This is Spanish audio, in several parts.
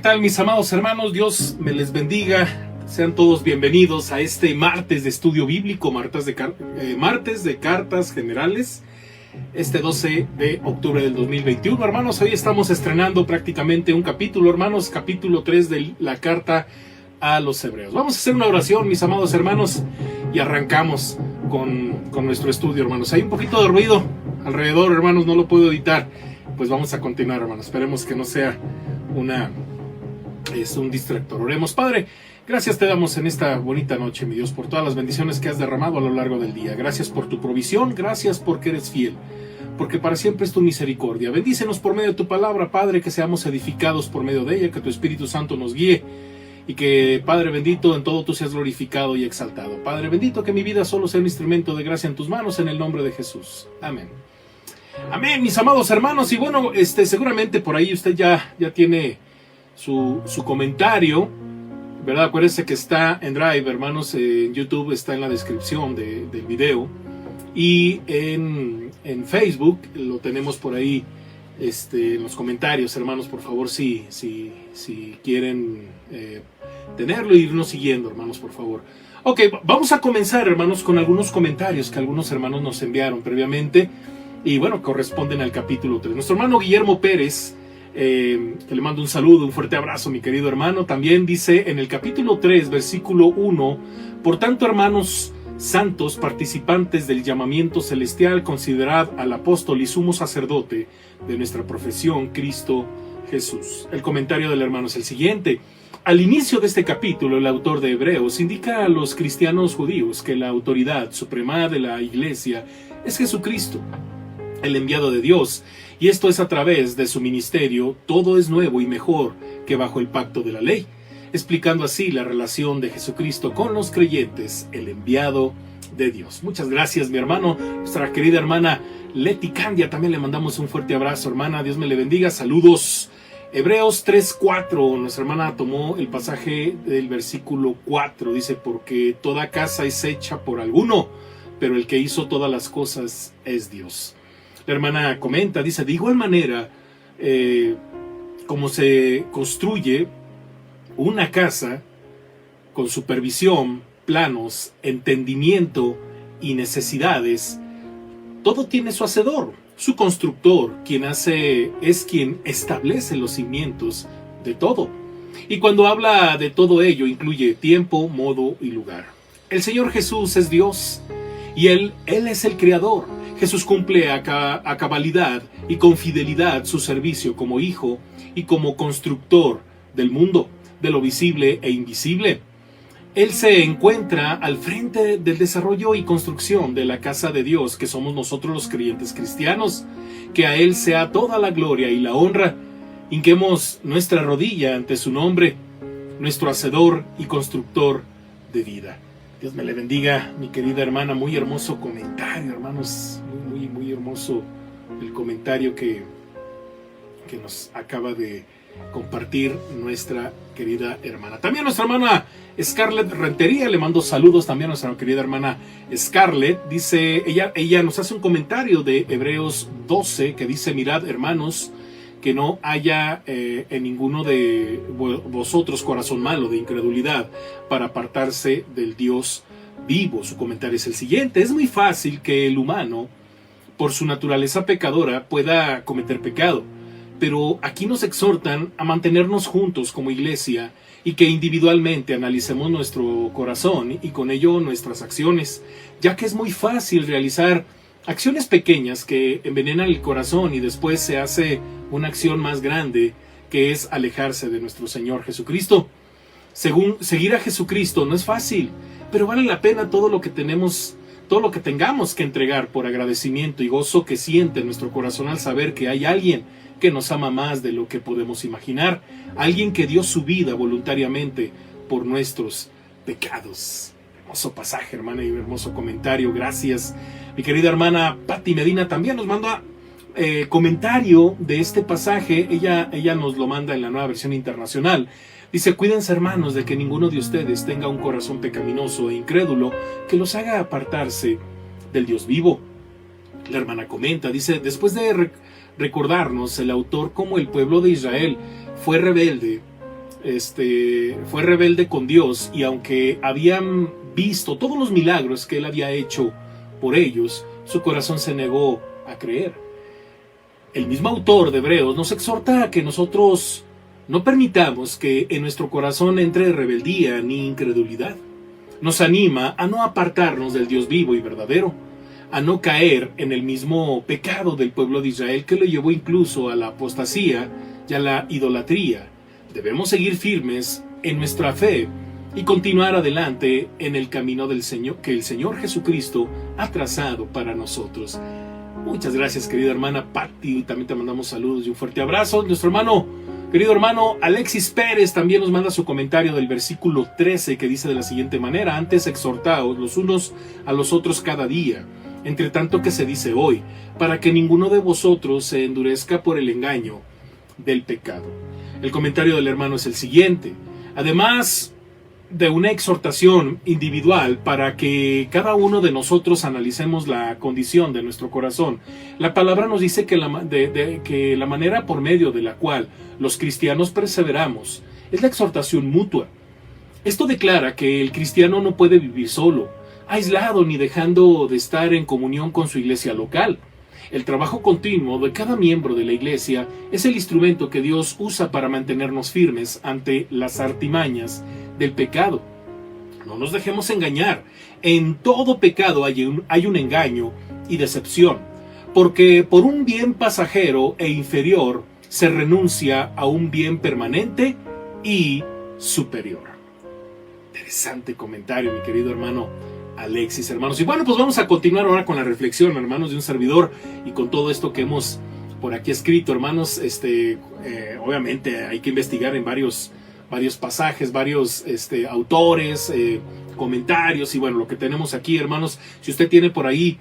tal, mis amados hermanos? Dios me les bendiga. Sean todos bienvenidos a este martes de estudio bíblico, martes de cartas generales, este 12 de octubre del 2021. Hermanos, hoy estamos estrenando prácticamente un capítulo, hermanos, capítulo 3 de la carta a los hebreos. Vamos a hacer una oración, mis amados hermanos, y arrancamos con nuestro estudio, hermanos. Hay un poquito de ruido alrededor, hermanos, no lo puedo editar. Pues vamos a continuar, hermanos. Esperemos que no sea un distractor. Oremos. Padre, gracias te damos en esta bonita noche, mi Dios, por todas las bendiciones que has derramado a lo largo del día. Gracias por tu provisión, gracias porque eres fiel, porque para siempre es tu misericordia. Bendícenos por medio de tu palabra, Padre, que seamos edificados por medio de ella, que tu Espíritu Santo nos guíe y que, Padre bendito, en todo tú seas glorificado y exaltado. Padre bendito, que mi vida solo sea un instrumento de gracia en tus manos, en el nombre de Jesús. Amén. Amén, mis amados hermanos. Y bueno, seguramente por ahí usted ya tiene su comentario, ¿verdad? Acuérdense que está en Drive, hermanos, en YouTube, está en la descripción del video, y en Facebook lo tenemos por ahí en los comentarios, hermanos. Por favor, si quieren tenerlo, irnos siguiendo, hermanos, por favor. Ok, vamos a comenzar, hermanos, con algunos comentarios que algunos hermanos nos enviaron previamente, y bueno, corresponden al capítulo 3. Nuestro hermano Guillermo Pérez, que le mando un saludo, un fuerte abrazo, mi querido hermano, también dice en el capítulo 3, versículo 1: por tanto, hermanos santos, participantes del llamamiento celestial, considerad al apóstol y sumo sacerdote de nuestra profesión, Cristo Jesús. El comentario del hermano es el siguiente: al inicio de este capítulo, el autor de Hebreos indica a los cristianos judíos que la autoridad suprema de la iglesia es Jesucristo, el enviado de Dios, y esto es a través de su ministerio. Todo es nuevo y mejor que bajo el pacto de la ley, explicando así la relación de Jesucristo con los creyentes, el enviado de Dios. Muchas gracias, mi hermano. Nuestra querida hermana Leti Candia, también le mandamos un fuerte abrazo, hermana. Dios me le bendiga. Saludos. Hebreos 3:4, nuestra hermana tomó el pasaje del versículo 4, dice: porque toda casa es hecha por alguno, pero el que hizo todas las cosas es Dios. La hermana comenta, dice: de igual manera, como se construye una casa con supervisión, planos, entendimiento y necesidades, todo tiene su hacedor, su constructor. Es quien establece los cimientos de todo. Y cuando habla de todo ello, incluye tiempo, modo y lugar. El Señor Jesús es Dios y Él es el Creador. Jesús cumple a cabalidad y con fidelidad su servicio como hijo y como constructor del mundo, de lo visible e invisible. Él se encuentra al frente del desarrollo y construcción de la casa de Dios, que somos nosotros los creyentes cristianos. Que a Él sea toda la gloria y la honra. Hinquemos nuestra rodilla ante su nombre, nuestro hacedor y constructor de vida. Dios me le bendiga, mi querida hermana. Muy hermoso comentario, hermanos. Muy hermoso el comentario que nos acaba de compartir nuestra querida hermana. También nuestra hermana Scarlett Rentería, le mando saludos también a nuestra querida hermana Scarlett. Dice, ella nos hace un comentario de Hebreos 12 que dice: mirad, hermanos, que no haya en ninguno de vosotros corazón malo de incredulidad para apartarse del Dios vivo. Su comentario es el siguiente: es muy fácil que el humano, por su naturaleza pecadora, pueda cometer pecado, pero aquí nos exhortan a mantenernos juntos como iglesia y que individualmente analicemos nuestro corazón y con ello nuestras acciones, ya que es muy fácil realizar acciones pequeñas que envenenan el corazón y después se hace una acción más grande, que es alejarse de nuestro Señor Jesucristo. Seguir a Jesucristo no es fácil, pero vale la pena todo lo que tengamos que entregar por agradecimiento y gozo que siente nuestro corazón al saber que hay alguien que nos ama más de lo que podemos imaginar, alguien que dio su vida voluntariamente por nuestros pecados. Hermoso pasaje, hermana, y un hermoso comentario. Gracias. Mi querida hermana Patti Medina también nos manda comentario de este pasaje. Ella nos lo manda en la Nueva Versión Internacional. Dice: cuídense, hermanos, de que ninguno de ustedes tenga un corazón pecaminoso e incrédulo que los haga apartarse del Dios vivo. La hermana comenta, dice: después de recordarnos el autor cómo el pueblo de Israel fue rebelde fue rebelde con Dios, y aunque habían visto todos los milagros que él había hecho por ellos, su corazón se negó a creer. El mismo autor de Hebreos nos exhorta a que nosotros no permitamos que en nuestro corazón entre rebeldía ni incredulidad. Nos anima a no apartarnos del Dios vivo y verdadero, a no caer en el mismo pecado del pueblo de Israel que lo llevó incluso a la apostasía y a la idolatría. Debemos seguir firmes en nuestra fe y continuar adelante en el camino del Señor, que el Señor Jesucristo ha trazado para nosotros. Muchas gracias, querida hermana Patti, también te mandamos saludos y un fuerte abrazo. Nuestro querido hermano Alexis Pérez también nos manda su comentario del versículo 13, que dice de la siguiente manera: antes exhortaos los unos a los otros cada día, entre tanto que se dice hoy, para que ninguno de vosotros se endurezca por el engaño del pecado. El comentario del hermano es el siguiente: además de una exhortación individual para que cada uno de nosotros analicemos la condición de nuestro corazón, la palabra nos dice que la manera por medio de la cual los cristianos perseveramos es la exhortación mutua. Esto declara que el cristiano no puede vivir solo, aislado, ni dejando de estar en comunión con su iglesia local. El trabajo continuo de cada miembro de la iglesia es el instrumento que Dios usa para mantenernos firmes ante las artimañas del pecado. No nos dejemos engañar. En todo pecado hay un engaño y decepción, porque por un bien pasajero e inferior se renuncia a un bien permanente y superior. Interesante comentario, mi querido hermano Alexis, hermanos. Y bueno, pues vamos a continuar ahora con la reflexión, hermanos, de un servidor, y con todo esto que hemos por aquí escrito, hermanos. Obviamente hay que investigar en varios pasajes, varios autores, comentarios, y bueno, lo que tenemos aquí, hermanos, si usted tiene por ahí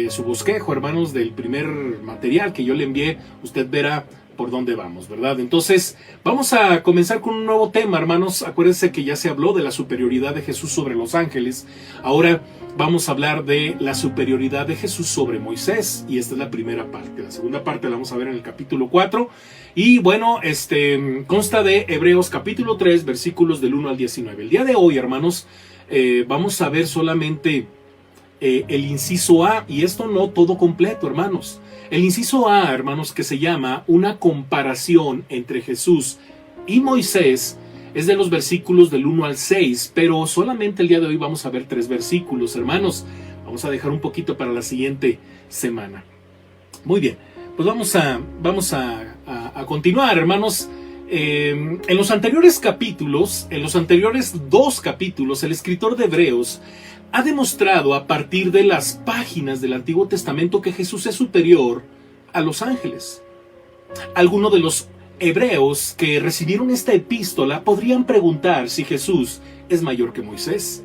su bosquejo, hermanos, del primer material que yo le envié, usted verá por dónde vamos, ¿verdad? Entonces, vamos a comenzar con un nuevo tema, hermanos. Acuérdense que ya se habló de la superioridad de Jesús sobre los ángeles. Ahora vamos a hablar de la superioridad de Jesús sobre Moisés, y esta es la primera parte. La segunda parte la vamos a ver en el capítulo 4, y bueno, consta de Hebreos capítulo 3, versículos del 1 al 19. El día de hoy, hermanos, vamos a ver solamente el inciso A, y esto no todo completo, hermanos. El inciso A, hermanos, que se llama una comparación entre Jesús y Moisés, es de los versículos del 1 al 6, pero solamente el día de hoy vamos a ver 3 versículos, hermanos. Vamos a dejar un poquito para la siguiente semana. Muy bien, pues vamos a continuar, hermanos. En los anteriores capítulos, en los anteriores 2 capítulos, el escritor de Hebreos ha demostrado a partir de las páginas del Antiguo Testamento que Jesús es superior a los ángeles. Algunos de los hebreos que recibieron esta epístola podrían preguntar si Jesús es mayor que Moisés.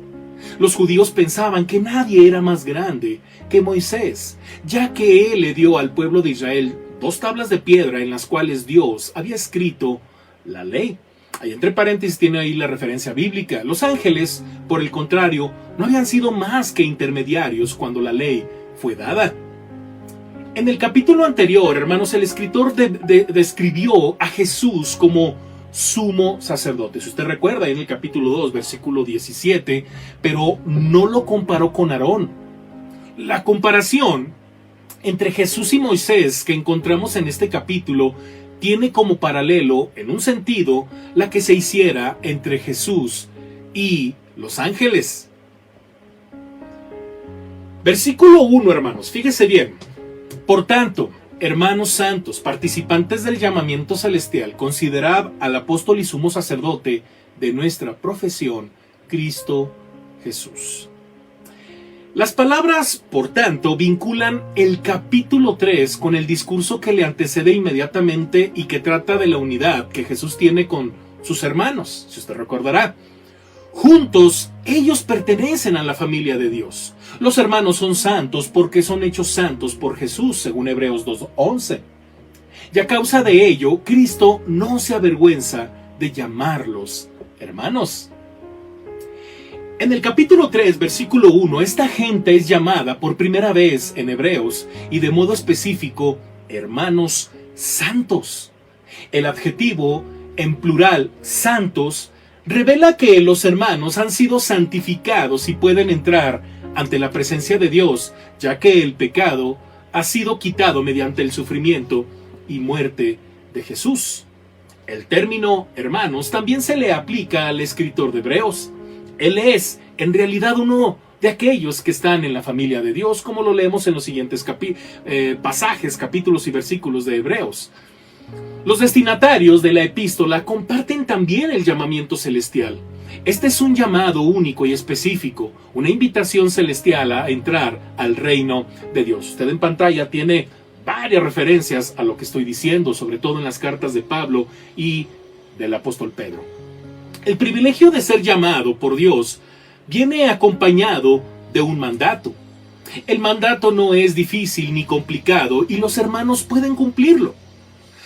Los judíos pensaban que nadie era más grande que Moisés, ya que él le dio al pueblo de Israel 2 tablas de piedra en las cuales Dios había escrito la ley. Ahí entre paréntesis tiene ahí la referencia bíblica. Los ángeles, por el contrario, no habían sido más que intermediarios cuando la ley fue dada. En el capítulo anterior, hermanos, el escritor describió a Jesús como sumo sacerdote. Si usted recuerda, en el capítulo 2, versículo 17, pero no lo comparó con Aarón. La comparación entre Jesús y Moisés que encontramos en este capítulo tiene como paralelo, en un sentido, la que se hiciera entre Jesús y los ángeles. Versículo 1, hermanos, fíjese bien. Por tanto, hermanos santos, participantes del llamamiento celestial, considerad al apóstol y sumo sacerdote de nuestra profesión, Cristo Jesús. Las palabras, por tanto, vinculan el capítulo 3 con el discurso que le antecede inmediatamente y que trata de la unidad que Jesús tiene con sus hermanos, si usted recordará. Juntos, ellos pertenecen a la familia de Dios. Los hermanos son santos porque son hechos santos por Jesús, según Hebreos 2:11. Y a causa de ello, Cristo no se avergüenza de llamarlos hermanos. En el capítulo 3, versículo 1, esta gente es llamada por primera vez en Hebreos, y de modo específico, hermanos santos. El adjetivo en plural, santos, revela que los hermanos han sido santificados y pueden entrar ante la presencia de Dios, ya que el pecado ha sido quitado mediante el sufrimiento y muerte de Jesús. El término hermanos también se le aplica al escritor de Hebreos. Él es, en realidad, uno de aquellos que están en la familia de Dios, como lo leemos en los siguientes pasajes, capítulos y versículos de Hebreos. Los destinatarios de la epístola comparten también el llamamiento celestial. Este es un llamado único y específico, una invitación celestial a entrar al reino de Dios. Usted en pantalla tiene varias referencias a lo que estoy diciendo, sobre todo en las cartas de Pablo y del apóstol Pedro. El privilegio de ser llamado por Dios viene acompañado de un mandato. El mandato no es difícil ni complicado y los hermanos pueden cumplirlo.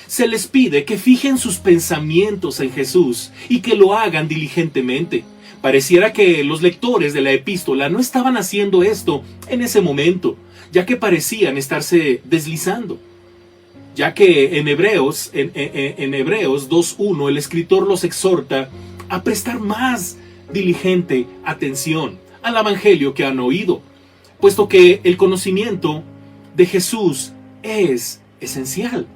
Se les pide que fijen sus pensamientos en Jesús y que lo hagan diligentemente. Pareciera que los lectores de la epístola no estaban haciendo esto en ese momento, ya que parecían estarse deslizando. Ya que en Hebreos 2:1 el escritor los exhorta a prestar más diligente atención al evangelio que han oído, puesto que el conocimiento de Jesús es esencial.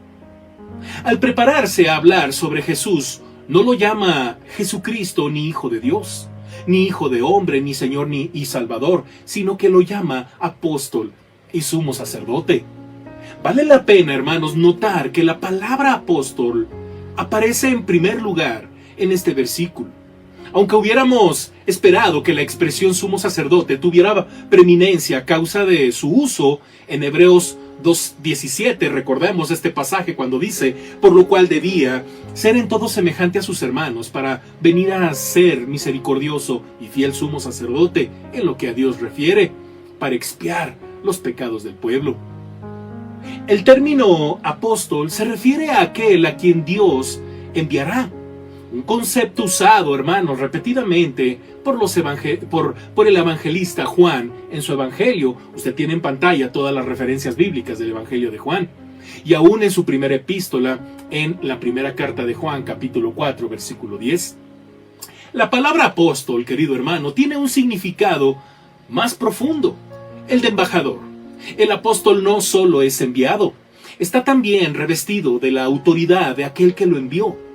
Al prepararse a hablar sobre Jesús, no lo llama Jesucristo ni Hijo de Dios, ni Hijo de hombre, ni Señor ni Salvador, sino que lo llama apóstol y sumo sacerdote. Vale la pena, hermanos, notar que la palabra apóstol aparece en primer lugar en este versículo. Aunque hubiéramos esperado que la expresión sumo sacerdote tuviera preeminencia a causa de su uso en Hebreos 2:17, recordemos este pasaje cuando dice, por lo cual debía ser en todo semejante a sus hermanos para venir a ser misericordioso y fiel sumo sacerdote en lo que a Dios refiere, para expiar los pecados del pueblo. El término apóstol se refiere a aquel a quien Dios enviará. Un concepto usado, hermanos, repetidamente por el evangelista Juan en su evangelio. Usted tiene en pantalla todas las referencias bíblicas del evangelio de Juan. Y aún en su primera epístola, en la primera carta de Juan, capítulo 4, versículo 10. La palabra apóstol, querido hermano, tiene un significado más profundo, el de embajador. El apóstol no solo es enviado, está también revestido de la autoridad de aquel que lo envió.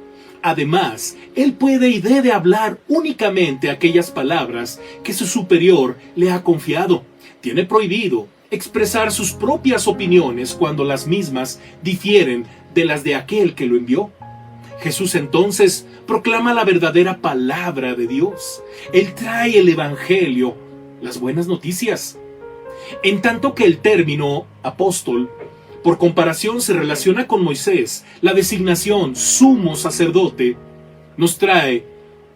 Además, él puede y debe hablar únicamente aquellas palabras que su superior le ha confiado. Tiene prohibido expresar sus propias opiniones cuando las mismas difieren de las de aquel que lo envió. Jesús entonces proclama la verdadera palabra de Dios. Él trae el evangelio, las buenas noticias. En tanto que el término apóstol, por comparación, se relaciona con Moisés, la designación sumo sacerdote nos trae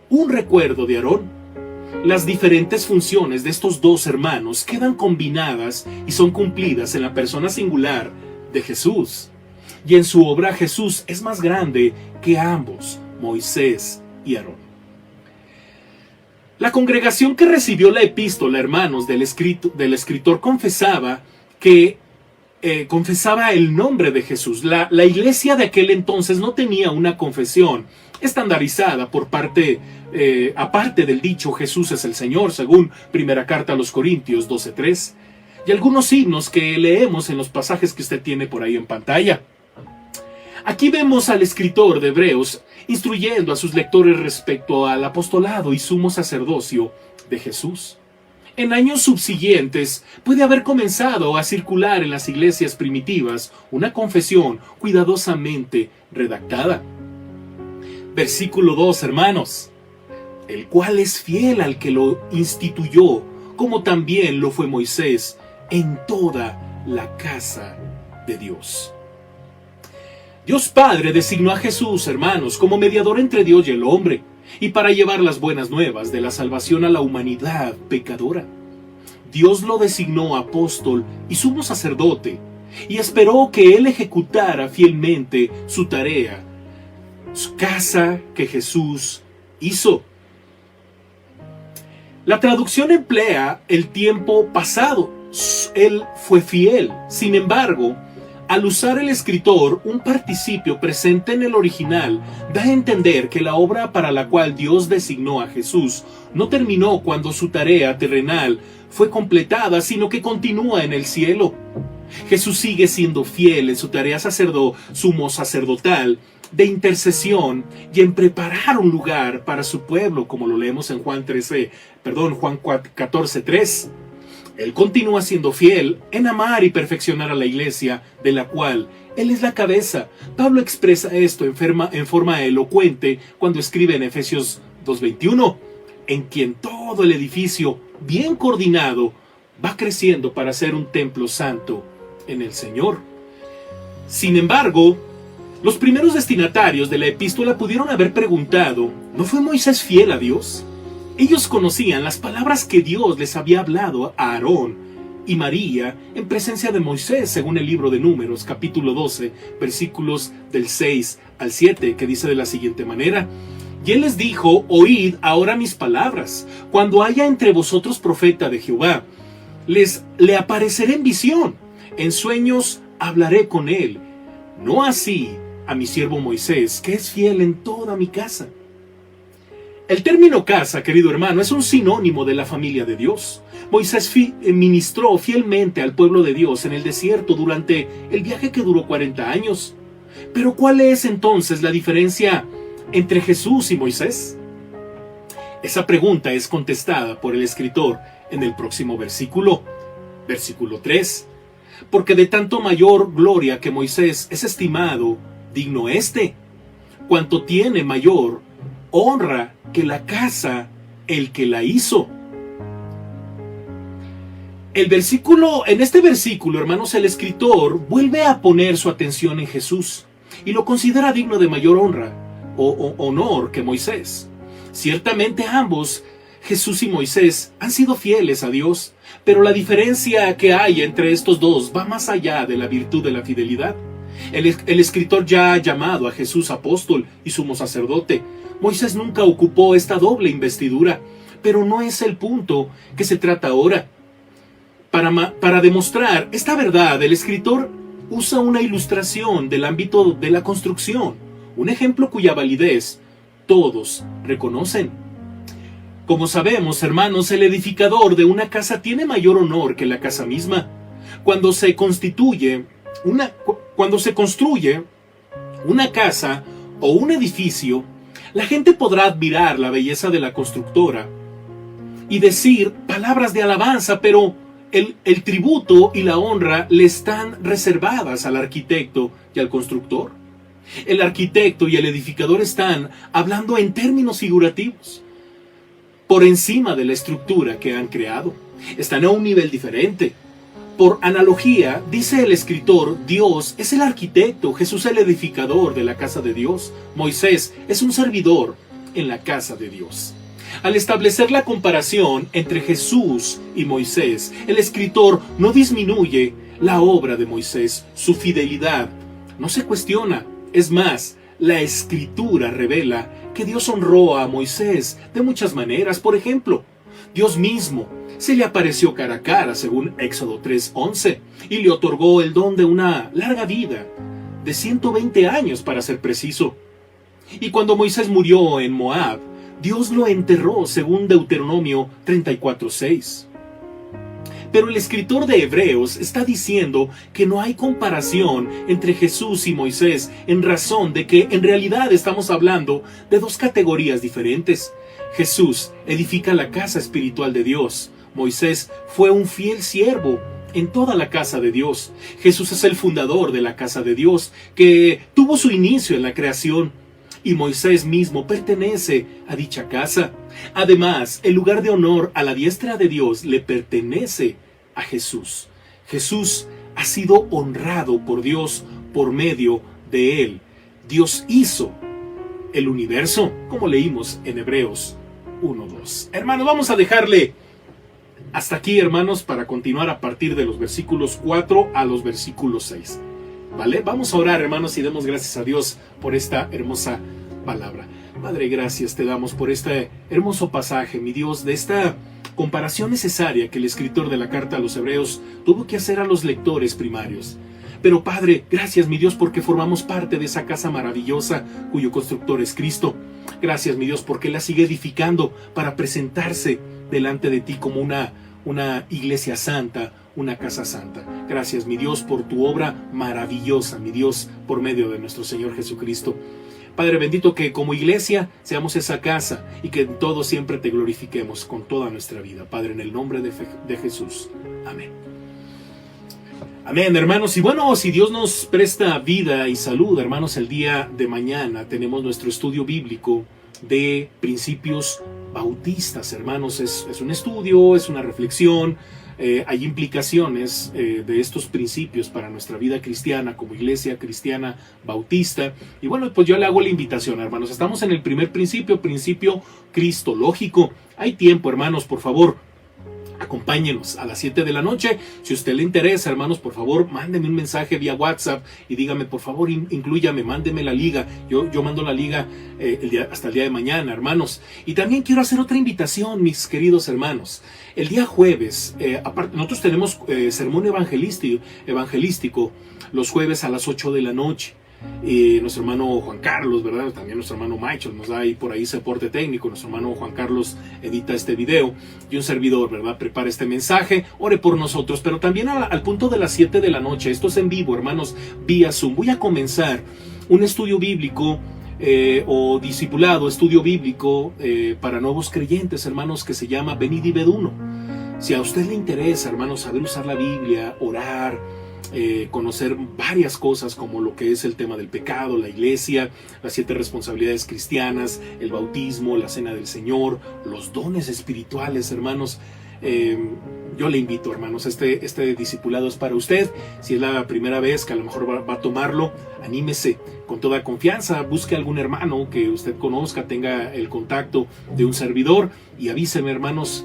un recuerdo de Aarón. Las diferentes funciones de estos dos hermanos quedan combinadas y son cumplidas en la persona singular de Jesús. Y en su obra Jesús es más grande que ambos, Moisés y Aarón. La congregación que recibió la epístola, hermanos, del escritor confesaba el nombre de Jesús. La iglesia de aquel entonces no tenía una confesión estandarizada aparte del dicho Jesús es el Señor, según primera carta a los Corintios 12:3, y algunos himnos que leemos en los pasajes que usted tiene por ahí en pantalla. Aquí vemos al escritor de Hebreos instruyendo a sus lectores respecto al apostolado y sumo sacerdocio de Jesús. En años subsiguientes puede haber comenzado a circular en las iglesias primitivas una confesión cuidadosamente redactada. Versículo 2, hermanos, el cual es fiel al que lo instituyó, como también lo fue Moisés en toda la casa de Dios. Dios Padre designó a Jesús, hermanos, como mediador entre Dios y el hombre, y para llevar las buenas nuevas de la salvación a la humanidad pecadora. Dios lo designó apóstol y sumo sacerdote, y esperó que él ejecutara fielmente su tarea, su casa que Jesús hizo. La traducción emplea el tiempo pasado. Él fue fiel. Sin embargo, Al usar el escritor un participio presente en el original, da a entender que la obra para la cual Dios designó a Jesús no terminó cuando su tarea terrenal fue completada, sino que continúa en el cielo. Jesús sigue siendo fiel en su tarea sumo sacerdotal, de intercesión y en preparar un lugar para su pueblo, como lo leemos en Juan 14:3. Él continúa siendo fiel en amar y perfeccionar a la iglesia, de la cual Él es la cabeza. Pablo expresa esto en forma elocuente cuando escribe en Efesios 2:21, en quien todo el edificio, bien coordinado, va creciendo para ser un templo santo en el Señor. Sin embargo, los primeros destinatarios de la epístola pudieron haber preguntado, ¿no fue Moisés fiel a Dios? Ellos conocían las palabras que Dios les había hablado a Aarón y María en presencia de Moisés, según el libro de Números, capítulo 12, versículos del 6 al 7, que dice de la siguiente manera: y él les dijo, oíd ahora mis palabras. Cuando haya entre vosotros profeta de Jehová, le apareceré en visión. En sueños hablaré con él. No así a mi siervo Moisés, que es fiel en toda mi casa. El término casa, querido hermano, es un sinónimo de la familia de Dios. Moisés ministró fielmente al pueblo de Dios en el desierto durante el viaje que duró 40 años. Pero ¿cuál es entonces la diferencia entre Jesús y Moisés? Esa pregunta es contestada por el escritor en el próximo versículo 3. Porque de tanto mayor gloria que Moisés es estimado, digno cuanto tiene mayor honra que la casa el que la hizo. En este versículo, hermanos, el escritor vuelve a poner su atención en Jesús y lo considera digno de mayor honra o honor que Moisés. Ciertamente ambos, Jesús y Moisés, han sido fieles a Dios, pero la diferencia que hay entre estos dos va más allá de la virtud de la fidelidad. El escritor ya ha llamado a Jesús apóstol y sumo sacerdote. Moisés nunca ocupó esta doble investidura, pero no es el punto que se trata ahora. Para demostrar esta verdad, el escritor usa una ilustración del ámbito de la construcción, un ejemplo cuya validez todos reconocen. Como sabemos, hermanos, el edificador de una casa tiene mayor honor que la casa misma. Cuando se construye una casa o un edificio, la gente podrá admirar la belleza de la constructora y decir palabras de alabanza, pero el tributo y la honra le están reservadas al arquitecto y al constructor. El arquitecto y el edificador están hablando en términos figurativos, por encima de la estructura que han creado. Están a un nivel diferente. Por analogía, dice el escritor, Dios es el arquitecto, Jesús el edificador de la casa de Dios, Moisés es un servidor en la casa de Dios. Al establecer la comparación entre Jesús y Moisés, el escritor no disminuye la obra de Moisés, su fidelidad no se cuestiona. Es más, la escritura revela que Dios honró a Moisés de muchas maneras. Por ejemplo, Dios mismo se le apareció cara a cara, según Éxodo 3:11, y le otorgó el don de una larga vida, de 120 años para ser preciso. Y cuando Moisés murió en Moab, Dios lo enterró, según Deuteronomio 34:6. Pero el escritor de Hebreos está diciendo que no hay comparación entre Jesús y Moisés, en razón de que en realidad estamos hablando de dos categorías diferentes. Jesús edifica la casa espiritual de Dios. Moisés fue un fiel siervo en toda la casa de Dios. Jesús es el fundador de la casa de Dios, que tuvo su inicio en la creación, y Moisés mismo pertenece a dicha casa. Además, el lugar de honor a la diestra de Dios le pertenece a Jesús. Jesús ha sido honrado por Dios por medio de él. Dios hizo el universo, como leímos en Hebreos 1:2. Hermanos, vamos a dejarle hasta aquí, hermanos, para continuar a partir de los versículos 4 a los versículos 6. ¿Vale? Vamos a orar, hermanos, y demos gracias a Dios por esta hermosa palabra. Padre, gracias te damos por este hermoso pasaje, mi Dios, de esta comparación necesaria que el escritor de la carta a los Hebreos tuvo que hacer a los lectores primarios. Pero Padre, gracias mi Dios porque formamos parte de esa casa maravillosa cuyo constructor es Cristo. Gracias mi Dios porque la sigue edificando para presentarse delante de ti como una iglesia santa, una casa santa. Gracias mi Dios por tu obra maravillosa, mi Dios, por medio de nuestro Señor Jesucristo. Padre bendito, que como iglesia seamos esa casa y que en todo siempre te glorifiquemos con toda nuestra vida. Padre, en el nombre de Jesús. Amén. Amén, hermanos. Y bueno, si Dios nos presta vida y salud, hermanos, el día de mañana tenemos nuestro estudio bíblico de principios bautistas, hermanos. Es un estudio, es una reflexión. Hay implicaciones de estos principios para nuestra vida cristiana como iglesia cristiana bautista. Y bueno, pues yo le hago la invitación, hermanos. Estamos en el primer principio cristológico. Hay tiempo, hermanos, por favor. Acompáñenos a las 7 de la noche. Si a usted le interesa, hermanos, por favor, mándeme un mensaje vía WhatsApp y dígame, por favor, inclúyame, mándeme la liga. Yo mando la liga hasta el día de mañana, hermanos. Y también quiero hacer otra invitación, mis queridos hermanos. El día jueves, nosotros tenemos sermón evangelístico los jueves a las 8 de la noche. Nuestro hermano Juan Carlos, ¿verdad? También nuestro hermano Michael nos da ahí por ahí soporte técnico. Nuestro hermano Juan Carlos edita este video y un servidor, ¿verdad? Prepara este mensaje, ore por nosotros, pero también al punto de las 7 de la noche, esto es en vivo, hermanos, vía Zoom. Voy a comenzar un estudio bíblico o discipulado, estudio bíblico para nuevos creyentes, hermanos, que se llama Venid y Ved Uno. Si a usted le interesa, hermanos, saber usar la Biblia, orar, conocer varias cosas como lo que es el tema del pecado, la iglesia, las 7 responsabilidades cristianas, el bautismo, la cena del Señor, los dones espirituales, hermanos, yo le invito, hermanos, este discipulado es para usted. Si es la primera vez que a lo mejor va a tomarlo, anímese con toda confianza, busque algún hermano que usted conozca, tenga el contacto de un servidor y avíseme, hermanos,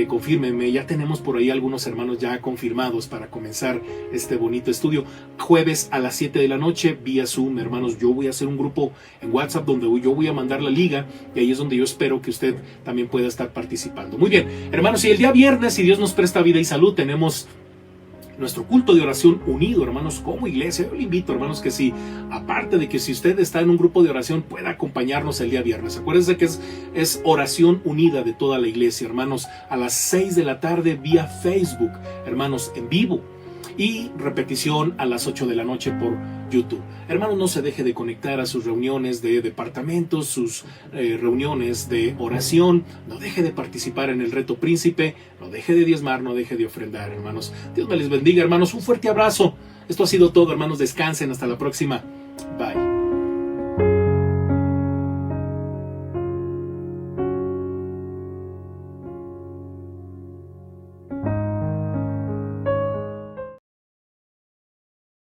confírmeme. Ya tenemos por ahí algunos hermanos ya confirmados para comenzar este bonito estudio. Jueves a las 7 de la noche vía Zoom, hermanos. Yo voy a hacer un grupo en WhatsApp donde yo voy a mandar la liga y ahí es donde yo espero que usted también pueda estar participando. Muy bien, hermanos, y el día viernes, si Dios nos presta vida y salud, tenemos nuestro culto de oración unido, hermanos, como iglesia. Yo le invito, hermanos, que si, aparte de que si usted está en un grupo de oración, pueda acompañarnos el día viernes. Acuérdense que es oración unida de toda la iglesia, hermanos, a las 6 de la tarde vía Facebook, hermanos, en vivo. Y repetición a las 8 de la noche por YouTube. Hermanos, no se deje de conectar a sus reuniones de departamentos, sus reuniones de oración. No deje de participar en el reto príncipe. No deje de diezmar, no deje de ofrendar, hermanos. Dios me les bendiga, hermanos. Un fuerte abrazo. Esto ha sido todo, hermanos. Descansen. Hasta la próxima. Bye.